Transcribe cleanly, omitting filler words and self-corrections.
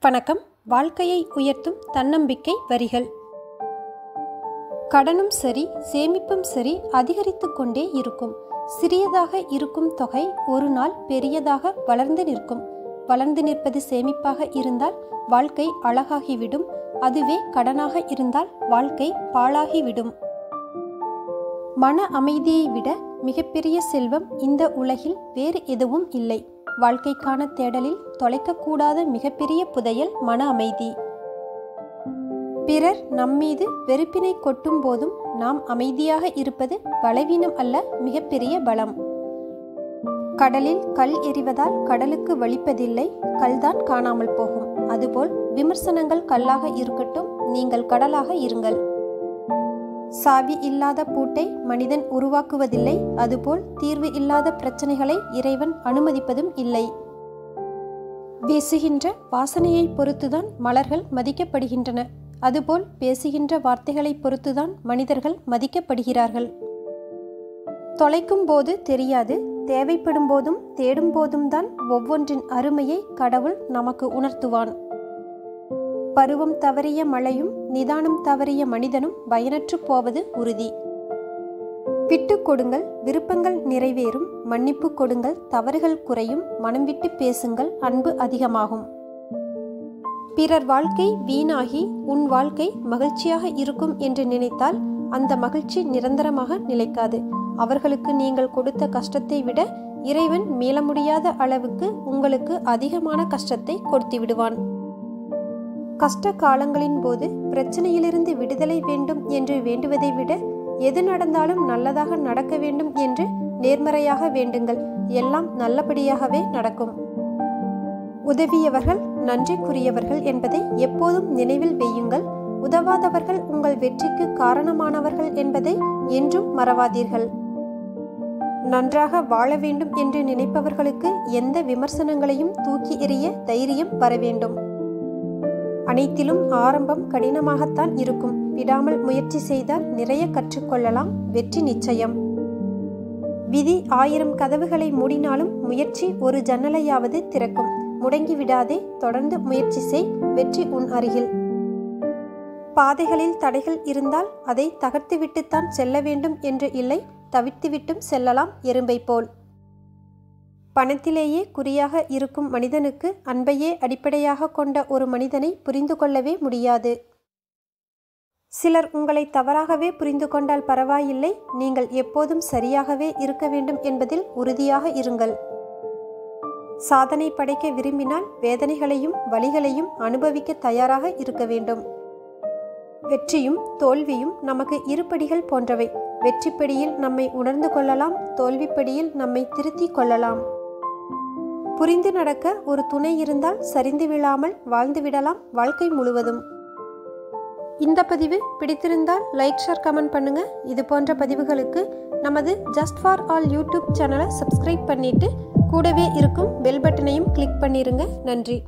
வணக்கம். வாழ்க்கையை உயர்த்தும் தன்னம்பிக்கை வரிகள். கடனும் சரி, சேமிப்பும் சரி அதிகரித்து கொண்டே இருக்கும். சிறியதாக இருக்கும் தொகை ஒரு நாள் பெரியதாக வளர்ந்து நிற்கும். வளர்ந்து நிற்பது சேமிப்பாக இருந்தால் வாழ்க்கை அழகாகிவிடும். அதுவே கடனாக இருந்தால் வாழ்க்கை பாழாகிவிடும். மன அமைதியை விட மிகப்பெரிய செல்வம் இந்த உலகில் வேறு எதுவும் இல்லை. வாழ்க்கைக்கான தேடலில் தொலைக்கக்கூடாத மிகப்பெரிய புதையல் மன அமைதி. பிறர் நம்மீது வெறுப்பினை கொட்டும் போதும் நாம் அமைதியாக இருப்பது பலவீனம் அல்ல, மிகப்பெரிய பலம். கடலில் கல் எறிவதால் கடலுக்கு வலிப்பதில்லை, கல்தான் காணாமல் போகும். அதுபோல் விமர்சனங்கள் கல்லாக இருக்கட்டும், நீங்கள் கடலாக இருங்கள். சாவி இல்லாத பூட்டை மனிதன் உருவாக்குவதில்லை, அதுபோல் தீர்வு இல்லாத பிரச்சனைகளை இறைவன் அனுமதிப்பதும் இல்லை. வீசுகின்ற வாசனையை பொறுத்துதான் மலர்கள் மதிக்கப்படுகின்றன, அதுபோல் பேசுகின்ற வார்த்தைகளை பொறுத்துதான் மனிதர்கள் மதிக்கப்படுகிறார்கள். தொலைக்கும் போது தெரியாது, தேவைப்படும் போதும் தேடும் போதும் தான் ஒவ்வொன்றின் அருமையை கடவுள் நமக்கு உணர்த்துவான். பருவம் தவறிய மழையும் நிதானம் தவறிய மனிதனும் பயனற்று போவது உறுதி. விட்டு கொடுங்கள், விருப்பங்கள் நிறைவேறும். மன்னிப்பு கொடுங்கள், தவறுகள் குறையும். மனம் விட்டு பேசுங்கள், அன்பு அதிகமாகும். பிறர் வாழ்க்கை வீணாகி உன் வாழ்க்கை மகிழ்ச்சியாக இருக்கும் என்று நினைத்தால் அந்த மகிழ்ச்சி நிரந்தரமாக நிலைக்காது. அவர்களுக்கு நீங்கள் கொடுத்த கஷ்டத்தை விட இறைவன் மீள முடியாத அளவுக்கு உங்களுக்கு அதிகமான கஷ்டத்தை கொடுத்து விடுவான். கஷ்ட காலங்களின் போது பிரச்சனையிலிருந்து விடுதலை வேண்டும் என்று வேண்டுவதை விட எது நடந்தாலும் நல்லதாக நடக்க வேண்டும் என்று நேர்மறையாக வேண்டுங்கள். எல்லாம் நல்லபடியாகவே நடக்கும். உதவியவர்கள் நன்றிக்குரியவர்கள் என்பதை எப்போதும் நினைவில் வையுங்கள். உதவாதவர்கள் உங்கள் வெற்றிக்கு காரணமானவர்கள் என்பதை என்றும் மறவாதீர்கள். நன்றாக வாழ வேண்டும் என்று நினைப்பவர்களுக்கு எந்த விமர்சனங்களையும் தூக்கி எறிய தைரியம் வர வேண்டும். அனைத்திலும் ஆரம்பம் கடினமாகத்தான் இருக்கும். விடாமல் முயற்சி செய்தால் நிறைய கற்றுக்கொள்ளலாம். வெற்றி நிச்சயம். விதி 1000 கதவுகளை மூடினாலும் முயற்சி ஒரு ஜன்னலையாவது திறக்கும். முடங்கி விடாதே, தொடர்ந்து முயற்சி செய். வெற்றி உன் அருகில். பாதைகளில் தடைகள் இருந்தால் அதை தகர்த்துவிட்டுத்தான் செல்ல வேண்டும் என்று இல்லை, தவிர்த்துவிட்டும் செல்லலாம், எறும்பை போல். பணத்திலேயே குறியாக இருக்கும் மனிதனுக்கு அன்பையே அடிப்படையாக கொண்ட ஒரு மனிதனை புரிந்து கொள்ளவே முடியாது. சிலர் உங்களை தவறாகவே புரிந்து கொண்டால் பரவாயில்லை, நீங்கள் எப்போதும் சரியாகவே இருக்க வேண்டும் என்பதில் உறுதியாக இருங்கள். சாதனை படைக்க விரும்பினால் வேதனைகளையும் வலிகளையும் அனுபவிக்க தயாராக இருக்க வேண்டும். வெற்றியும் தோல்வியும் நமக்கு இருபடிகள் போன்றவை. வெற்றிப்படியில் நம்மை உணர்ந்து கொள்ளலாம், தோல்விப்படியில் நம்மை திருத்திக் கொள்ளலாம். புரிந்து நடக்க ஒரு துணை இருந்தால் சரிந்து விழாமல் வாழ்ந்து விடலாம் வாழ்க்கை முழுவதும். இந்த பதிவு பிடித்திருந்தால் லைக், ஷேர், கமெண்ட் பண்ணுங்க. இது போன்ற பதிவுகளுக்கு நமது ஜஸ்ட் ஃபார் ஆல் யூடியூப் சேனலை சப்ஸ்கிரைப் பண்ணிட்டு கூடவே இருக்கும் பெல் பட்டனையும் கிளிக் பண்ணிருங்க. நன்றி.